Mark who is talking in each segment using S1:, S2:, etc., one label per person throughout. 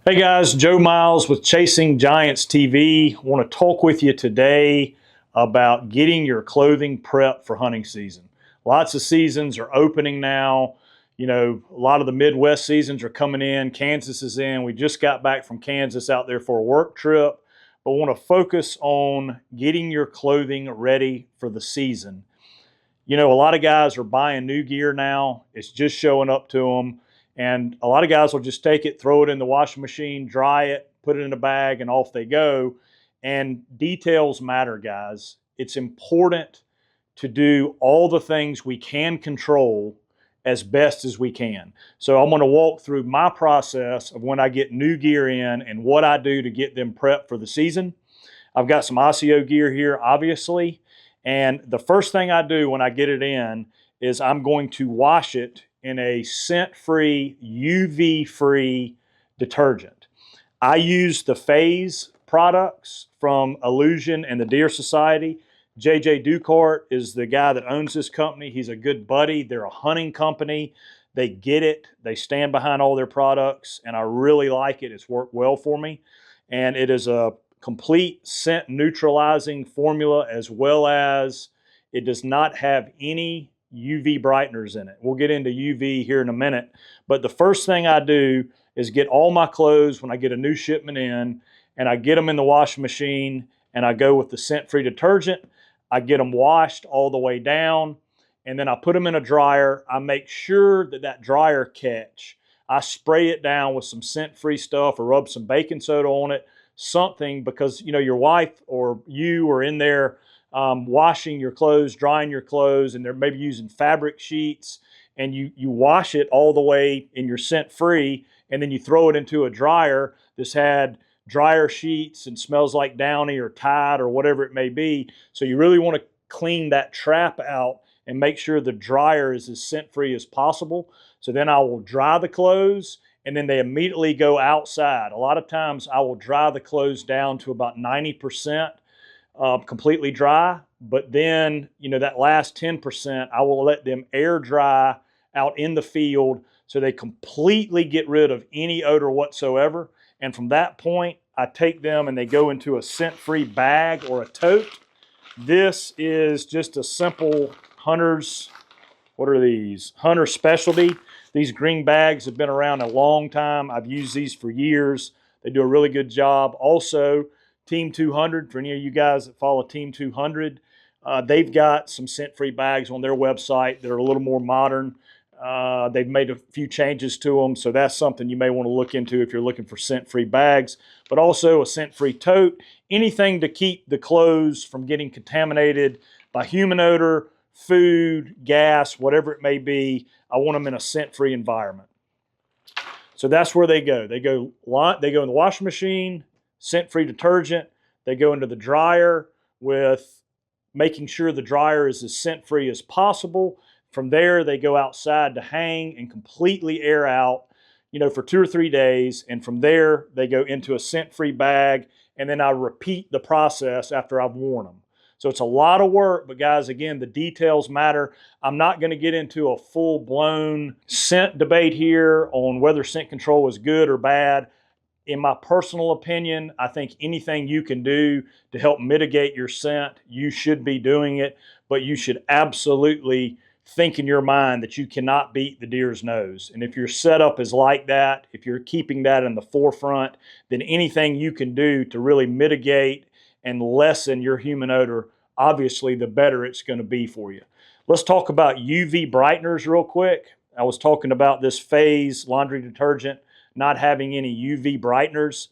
S1: Hey guys, Joe Miles with Chasing Giants TV. I want to talk with you today about getting your clothing prepped for hunting season. Lots of seasons are opening now. You know, a lot of the Midwest seasons are coming in. Kansas is in. We just got back from Kansas out there for a work trip, but want to focus on getting your clothing ready for the season. You know, a lot of guys are buying new gear now. It's just showing up to them. And a lot of guys will just take it, throw it in the washing machine, dry it, put it in a bag, and off they go. And details matter, guys. It's important to do all the things we can control as best as we can. So I'm going to walk through my process of when I get new gear in and what I do to get them prepped for the season. I've got some Asio gear here, obviously. And the first thing I do when I get it in is I'm going to wash it in a scent-free, UV-free detergent. I use the Phase products from Illusion and the Deer Society. JJ Ducart is the guy that owns this company. He's a good buddy. They're a hunting company. They get it. They stand behind all their products, and I really like it. It's worked well for me. And it is a complete scent neutralizing formula, as well as it does not have any UV brighteners in it. We'll get into UV here in a minute, but the first thing I do is get all my clothes when I get a new shipment in, and I get them in the washing machine, and I go with the scent-free detergent. I get them washed all the way down, and then I put them in a dryer. I make sure that that dryer catch, I spray it down with some scent-free stuff or rub some baking soda on it, something, because you know your wife or you are in there washing your clothes, drying your clothes, and they're maybe using fabric sheets, and you wash it all the way in your scent-free, and then you throw it into a dryer that's had dryer sheets and smells like Downy or Tide or whatever it may be. So you really want to clean that trap out and make sure the dryer is as scent-free as possible. So then I will dry the clothes, and then they immediately go outside. A lot of times I will dry the clothes down to about 90%. Completely dry, but then, you know, that last 10%, I will let them air dry out in the field so they completely get rid of any odor whatsoever. And from that point, I take them and they go into a scent-free bag or a tote. This is just a simple Hunter's, what are these? Hunter Specialty. These green bags have been around a long time. I've used these for years. They do a really good job. Also, Team 200, for any of you guys that follow Team 200, they've got some scent-free bags on their website that are a little more modern. They've made a few changes to them, so that's something you may want to look into if you're looking for scent-free bags, but also a scent-free tote, anything to keep the clothes from getting contaminated by human odor, food, gas, whatever it may be. I want them in a scent-free environment. So that's where they go. They go in the washing machine, scent-free detergent. They go into the dryer with making sure the dryer is as scent-free as possible. From there, they go outside to hang and completely air out, you know, for 2 or 3 days. And from there, they go into a scent-free bag, and then I repeat the process after I've worn them. So it's a lot of work, but guys, again, the details matter. I'm not going to get into a full-blown scent debate here on whether scent control is good or bad. In my personal opinion, I think anything you can do to help mitigate your scent, you should be doing it, but you should absolutely think in your mind that you cannot beat the deer's nose. And if your setup is like that, if you're keeping that in the forefront, then anything you can do to really mitigate and lessen your human odor, obviously the better it's going to be for you. Let's talk about UV brighteners real quick. I was talking about this Phase laundry detergent not having any UV brighteners.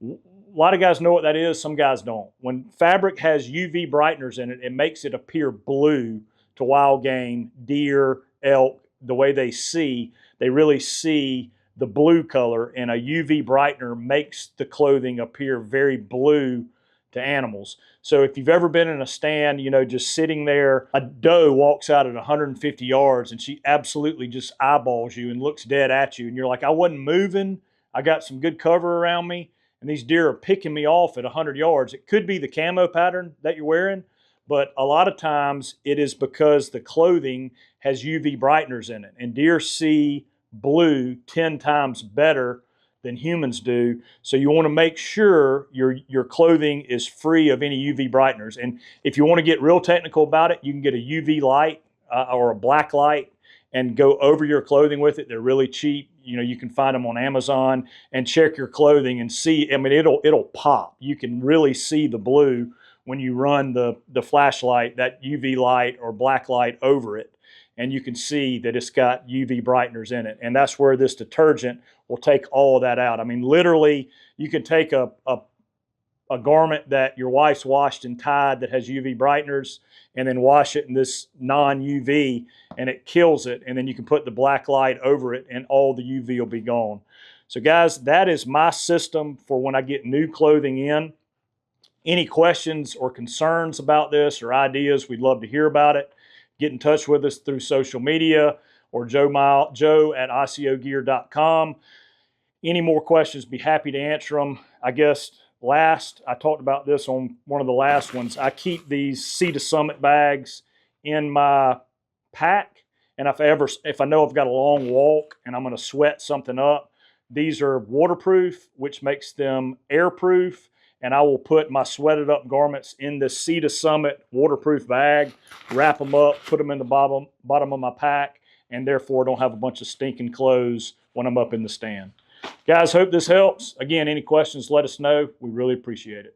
S1: A lot of guys know what that is, some guys don't. When fabric has UV brighteners in it, it makes it appear blue to wild game, deer, elk, the way they see. They really see the blue color, and a UV brightener makes the clothing appear very blue to animals. So if you've ever been in a stand, you know, just sitting there, a doe walks out at 150 yards and she absolutely just eyeballs you and looks dead at you. And you're like, I wasn't moving. I got some good cover around me, and these deer are picking me off at 100 yards. It could be the camo pattern that you're wearing, but a lot of times it is because the clothing has UV brighteners in it, and deer see blue 10 times better than humans do. So you want to make sure your clothing is free of any UV brighteners. And if you want to get real technical about it, you can get a UV light or a black light and go over your clothing with it. They're really cheap. You know, you can find them on Amazon and check your clothing and see. I mean, it'll pop. You can really see the blue when you run the flashlight, that UV light or black light over it. And you can see that it's got UV brighteners in it. And that's where this detergent will take all of that out. I mean, literally, you can take a garment that your wife's washed and tied that has UV brighteners and then wash it in this non-UV and it kills it. And then you can put the black light over it and all the UV will be gone. So guys, that is my system for when I get new clothing in. Any questions or concerns about this or ideas, we'd love to hear about it. Get in touch with us through social media or Joe at asiogear.com. Any more questions, be happy to answer them. I guess last, I talked about this on one of the last ones. I keep these Sea to Summit bags in my pack. And if I know I've got a long walk and I'm going to sweat something up, these are waterproof, which makes them airproof. And I will put my sweated up garments in the Sea to Summit waterproof bag, wrap them up, put them in the bottom of my pack, and therefore don't have a bunch of stinking clothes when I'm up in the stand. Guys, hope this helps. Again, any questions, let us know. We really appreciate it.